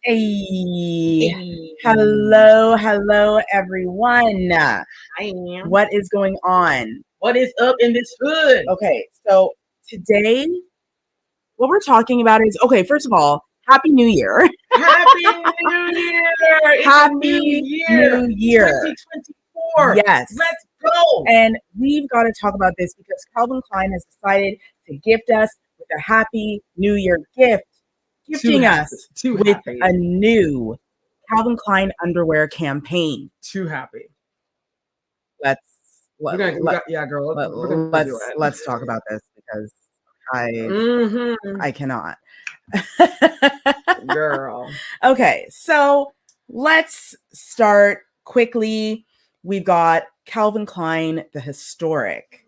Hey, Hey. hello, everyone. I am. What is going on? What is up in this hood? Okay, so today, what we're talking about is first of all, Happy New Year. Happy New Year! It's Happy New Year. 2024. Yes. Let's go. And we've got to talk about this because Calvin Klein has decided to gift us with a Happy New Year gift, gifting us with a new Calvin Klein underwear campaign. Too happy. Let's talk about this because I cannot. Girl. Okay, so let's start quickly. We've got Calvin Klein, the historic.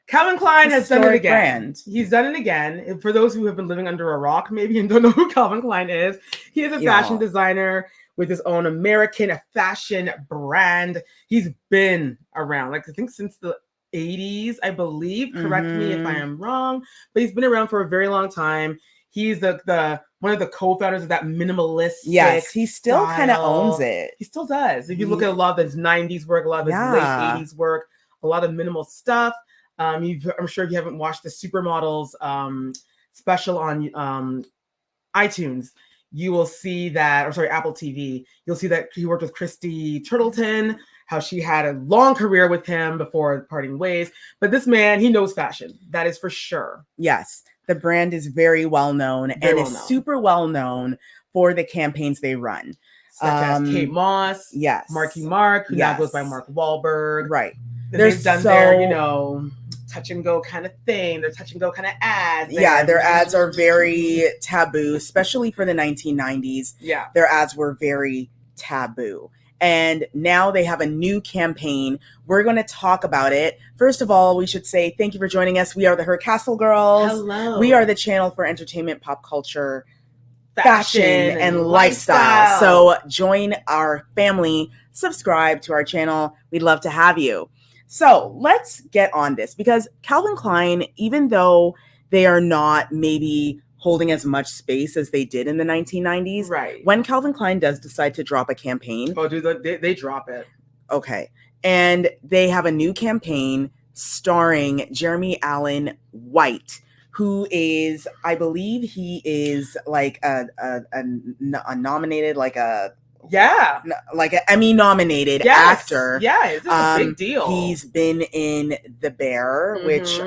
Calvin Klein has done it again. Brand. He's done it again. For those who have been living under a rock, maybe, and don't know who Calvin Klein is, he is a fashion designer with his own American fashion brand. He's been around, like I think since the 80s, I believe. Correct me if I am wrong, but he's been around for a very long time. He's the one of the co-founders of that minimalist. Yes, he still kind of owns it. He still does. If you look at a lot of his 90s work, a lot of his late 80s work, a lot of minimal stuff. I'm sure if you haven't watched the Supermodels special on iTunes, you will see that, or sorry, Apple TV, you'll see that he worked with Christy Turtleton, how she had a long career with him before parting ways. But this man, he knows fashion. That is for sure. Yes, the brand is very well known is super well known for the campaigns they run. Such as Kate Moss, yes, Marky Mark, who now goes by Mark Wahlberg. Right. They've done their, touch and go kind of thing. They're touch and go kind of ads. Yeah, their ads are very taboo, especially for the 1990s. Yeah. Their ads were very taboo. And now they have a new campaign. We're going to talk about it. First of all, we should say thank you for joining us. We are the HercastleGirls. Hello. We are the channel for entertainment, pop culture, fashion and lifestyle. So join our family, subscribe to our channel. We'd love to have you. So let's get on this because Calvin Klein, even though they are not maybe holding as much space as they did in the 1990s, right? When Calvin Klein does decide to drop a campaign, they drop it. Okay, and they have a new campaign starring Jeremy Allen White, who is, I believe, he is like a nominated, like an Emmy nominated actor. Yeah, it's a big deal. He's been in The Bear, which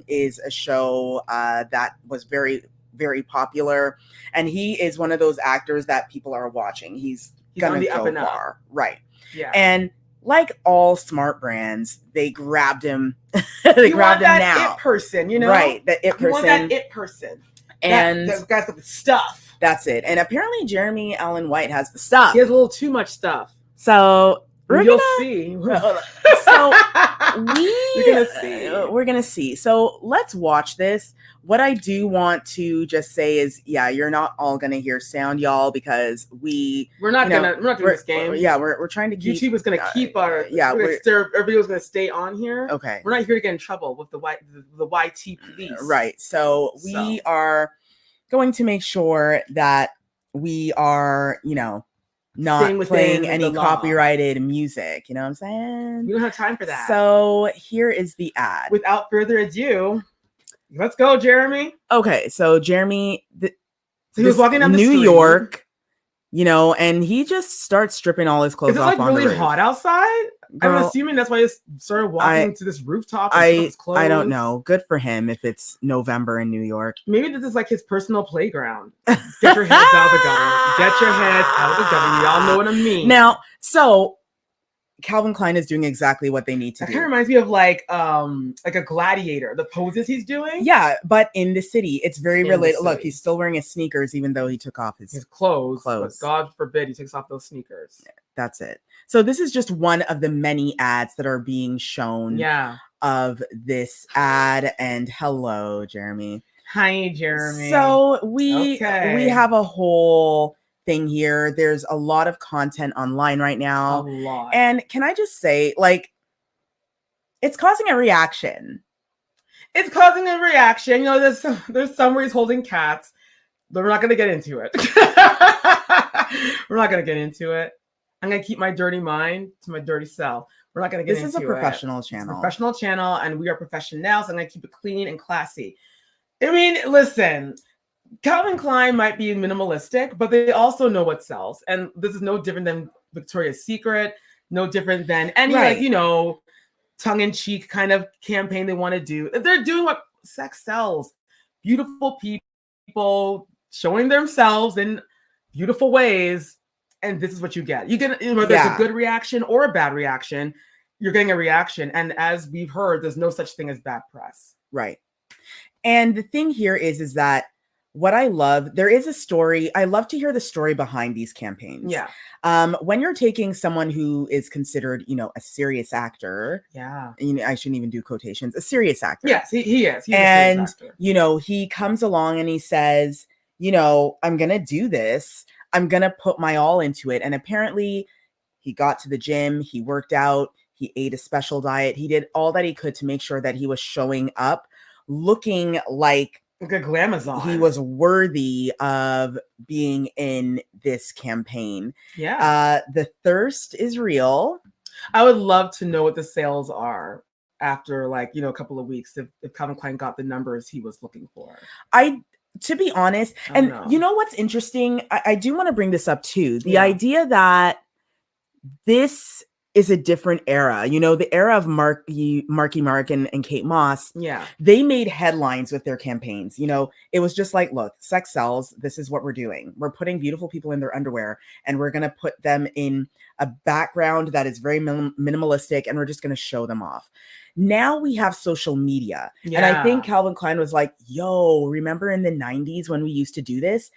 is a show that was very, very popular, and he is one of those actors that people are watching. He's gonna go far, right? Yeah, and like all smart brands, they grabbed him. They grabbed him now. It person, right? The it person. You want that it person, and that guy's got the stuff. That's it. And apparently Jeremy Allen White has the stuff. He has a little too much stuff. So you'll see. So we're gonna see. So let's watch this. What I do want to just say is, you're not all gonna hear sound, y'all, because we're not doing this game. We're trying to keep. YouTube is gonna keep our our video's gonna stay on here. Okay. We're not here to get in trouble with the YT police. Right. So we are going to make sure that we are, not playing any copyrighted music. You know what I'm saying? We don't have time for that. So here is the ad. Without further ado, let's go, Jeremy. Okay, so Jeremy, he was walking down the New street. York, and he just starts stripping all his clothes off. Is it like really hot outside? Girl, I'm assuming that's why he started walking to this rooftop and his clothes. I don't know. Good for him if it's November in New York. Maybe this is like his personal playground. Get your heads out of the gutter. Get your heads out of the gutter. Y'all know what I mean. Now, so Calvin Klein is doing exactly what they need to do. It kind of reminds me of like a gladiator, the poses he's doing. Yeah, but in the city, it's very related. Look, he's still wearing his sneakers, even though he took off his clothes. But God forbid he takes off those sneakers. Yeah, that's it. So this is just one of the many ads that are being shown. Yeah. Of this ad. And hello, Jeremy. Hi, Jeremy. So we have a whole thing here. There's a lot of content online right now. A lot. And can I just say, like, it's causing a reaction. It's causing a reaction. There's some where he's holding cats. We're not going to get into it. We're not going to get into it. I'm going to keep my dirty mind to my dirty self. We're not going to get into it. This is a professional channel. It's a professional channel, and we are professionals. So I'm going to keep it clean and classy. I mean, listen, Calvin Klein might be minimalistic, but they also know what sells. And this is no different than Victoria's Secret, no different than any, like, you know, tongue-in-cheek kind of campaign they want to do. They're doing what sex sells. Beautiful people showing themselves in beautiful ways, and this is what you get. You get, whether it's a good reaction or a bad reaction, you're getting a reaction. And as we've heard, there's no such thing as bad press. Right. And the thing here is that what I love, there is a story. I love to hear the story behind these campaigns. Yeah. When you're taking someone who is considered, you know, a serious actor. Yeah. You know, I shouldn't even do quotations. A serious actor. Yes, he is. He's and, a serious actor. You know, he comes along and he says, you know, I'm going to do this. I'm going to put my all into it. And apparently he got to the gym. He worked out. He ate a special diet. He did all that he could to make sure that he was showing up looking like a glamazon. He was worthy of being in this campaign. Yeah. The thirst is real. I would love to know what the sales are after, like, you know, a couple of weeks, if Calvin Klein got the numbers he was looking for. To be honest, and you know what's interesting? I do want to bring this up too. The idea that this is a different era. You know, the era of Marky Mark and Kate Moss. Yeah. They made headlines with their campaigns. You know, it was just like, look, sex sells. This is what we're doing. We're putting beautiful people in their underwear, and we're going to put them in a background that is very minimalistic, and we're just going to show them off. Now we have social media. Yeah. And I think Calvin Klein was like, yo, remember in the 90s when we used to do this?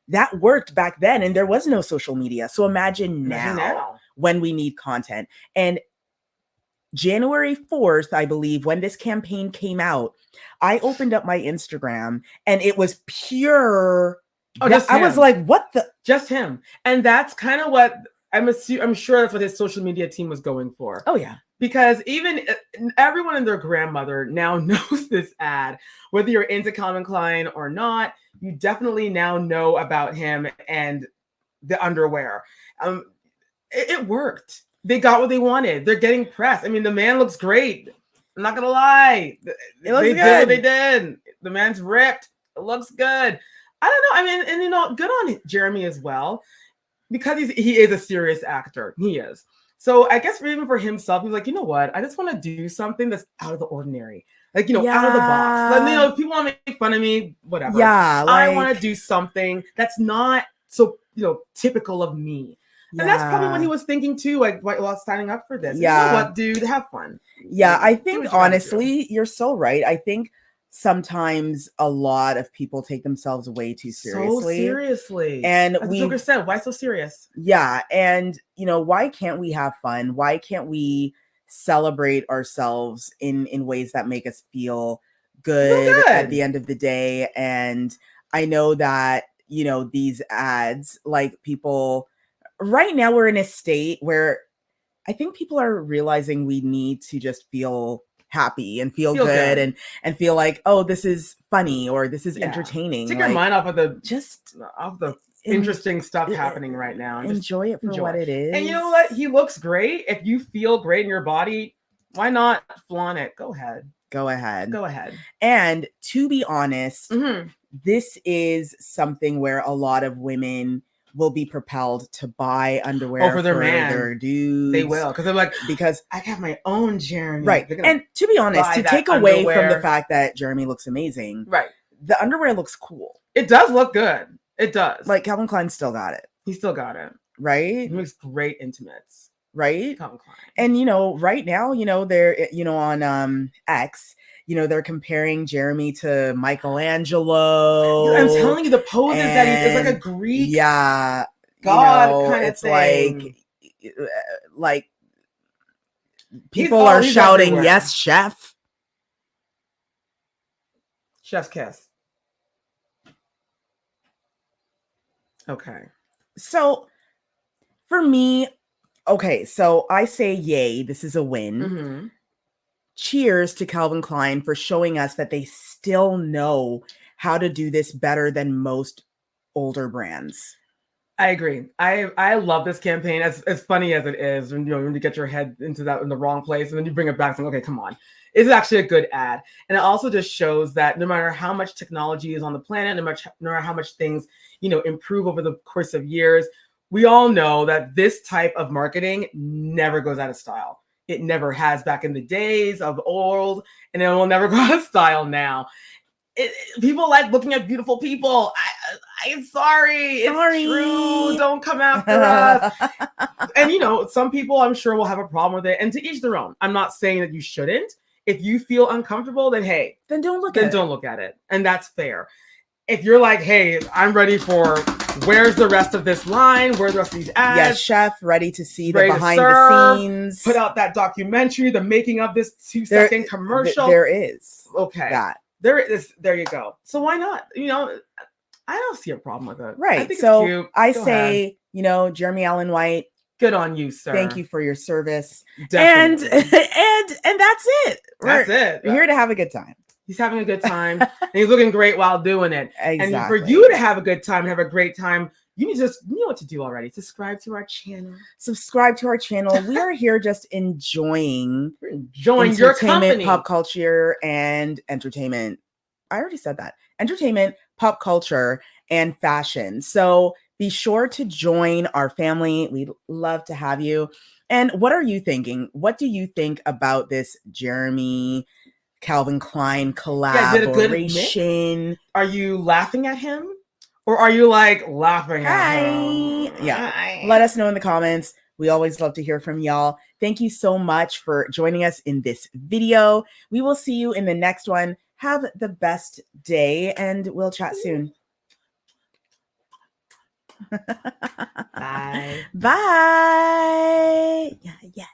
That worked back then, and there was no social media. So imagine now when we need content. And January 4th, I believe, when this campaign came out, I opened up my Instagram and it was pure. I was like, what the? Just him. And that's kind of what I'm sure that's what his social media team was going for. Oh, yeah. Because even everyone and their grandmother now knows this ad. Whether you're into Calvin Klein or not, you definitely now know about him and the underwear. It worked. They got what they wanted. They're getting press. I mean, the man looks great. I'm not gonna lie. It looks good. Did what they did. The man's ripped. It looks good. I don't know. I mean, and you know, good on Jeremy as well, because he is a serious actor. He is. So I guess even for himself, he's like, you know what? I just want to do something that's out of the ordinary. Like, you know, out of the box. Like, you know, if people want to make fun of me, whatever. Yeah. I want to do something that's not so, you know, typical of me. And that's probably what he was thinking too, like while signing up for this. Yeah. You know what, dude? Have fun. Yeah, I think honestly, you're so right. I think sometimes a lot of people take themselves way too seriously. So seriously. And as Joker said, why so serious? Yeah. And, you know, why can't we have fun? Why can't we celebrate ourselves in ways that make us feel good at the end of the day? And I know that, you know, these ads, like people... Right now, we're in a state where I think people are realizing we need to just feel happy and feel good and feel like, oh, this is funny or this is entertaining. Take your mind off of the interesting stuff happening right now. And enjoy it for what it is. And you know what? He looks great. If you feel great in your body, why not flaunt it? Go ahead. Go ahead. Go ahead. And to be honest, this is something where a lot of women will be propelled to buy underwear for their dudes. They will, because they're like, because I have my own Jeremy. Right. And to be honest, to take away from the fact that Jeremy looks amazing, right? The underwear looks cool. It does look good. It does. Like Calvin Klein still got it. He still got it. Right. He makes great intimates. Right. Calvin Klein. And you know, right now, you know, they're, you know, on X, you know, they're comparing Jeremy to Michelangelo. I'm telling you, the poses that he's like a Greek god kind of thing. Like people are shouting, everywhere. Yes, chef. Chef's kiss. Okay. So for me, so I say yay, this is a win. Cheers to Calvin Klein for showing us that they still know how to do this better than most older brands. I agree. I love this campaign. As funny as it is, when you get your head into that in the wrong place, and then you bring it back saying, "Okay, come on." It's actually a good ad, and it also just shows that no matter how much technology is on the planet, no matter how much things improve over the course of years, we all know that this type of marketing never goes out of style. It never has back in the days of old, and it will never go out of style now. People like looking at beautiful people. I'm sorry. It's true. Don't come after us. And some people I'm sure will have a problem with it. And to each their own. I'm not saying that you shouldn't. If you feel uncomfortable, then hey, then don't look at it. And that's fair. If you're like, hey, I'm ready for where's the rest of this line? Where's the rest of these ads? Yes, chef, ready to see the behind the scenes. Put out that documentary, the making of this 2-second commercial. There is. Okay. That. There you go. So why not? I don't see a problem with it. Right. I think so it's cute. I say, Jeremy Allen White. Good on you, sir. Thank you for your service. Definitely. And that's it. That's it. We're here to have a good time. He's having a good time. And he's looking great while doing it. Exactly. And for you to have a good time and have a great time, you need to you know what to do already. Subscribe to our channel. We are here just enjoying your company. Pop culture, and entertainment. I already said that. Entertainment, pop culture, and fashion. So be sure to join our family. We'd love to have you. And what are you thinking? What do you think about this Jeremy Calvin Klein collaboration? Yeah, are you laughing at him? Or are you like laughing at him? Yeah. Let us know in the comments. We always love to hear from y'all. Thank you so much for joining us in this video. We will see you in the next one. Have the best day, and we'll chat soon. Bye. Bye. Yeah.